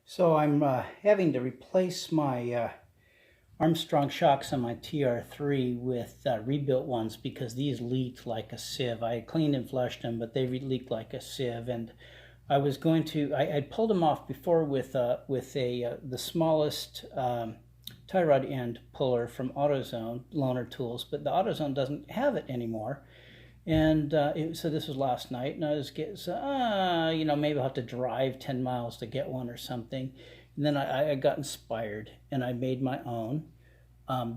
So I'm having to replace my Armstrong shocks on my TR3 with rebuilt ones because these leaked like a sieve. I had cleaned and flushed them, but they leaked like a sieve. And I was going to, I pulled them off before with the smallest tie rod end puller from AutoZone, loaner tools, but the AutoZone doesn't have it anymore. And so this was last night, and I was getting, maybe I'll have to drive 10 miles to get one or something. And then I got inspired, and I made my own.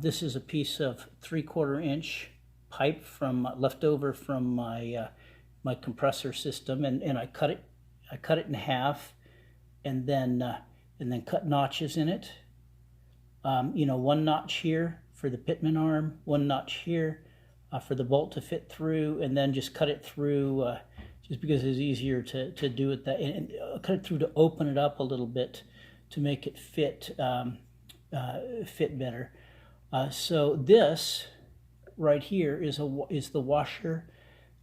This is a piece of 3/4 inch pipe from left over from my compressor system, and I cut it in half, and then cut notches in it. One notch here for the Pitman arm, one notch here for the bolt to fit through, and then just cut it through just because it's easier to do it that, and cut it through to open it up a little bit to make it fit better. So this right here is the washer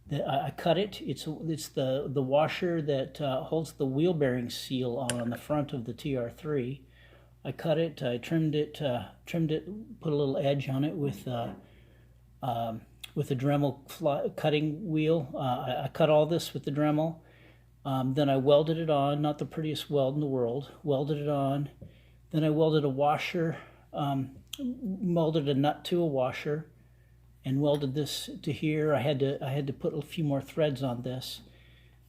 that I cut it. It's the washer that holds the wheel bearing seal on the front of the TR3. I cut it, I trimmed it, put a little edge on it with a Dremel cutting wheel. I cut all this with the Dremel. Then I welded it on, not the prettiest weld in the world, welded it on. Then I welded a washer, molded a nut to a washer, and welded this to here. I had to put a few more threads on this.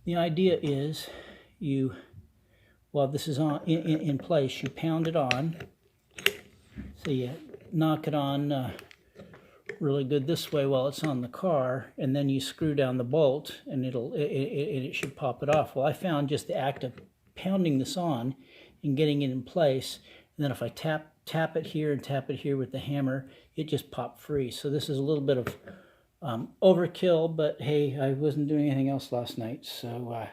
The idea is while this is in place, you pound it on. So you knock it on really good this way while it's on the car, and then you screw down the bolt, and it should pop it off. Well, I found just the act of pounding this on and getting it in place, and then if I tap it here and tap it here with the hammer, it just popped free. So this is a little bit of overkill, but hey, I wasn't doing anything else last night, so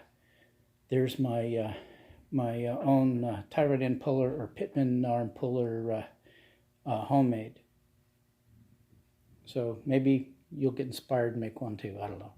there's my my own tie rod end puller, or Pitman Arm puller, homemade. So maybe you'll get inspired and make one too. I don't know.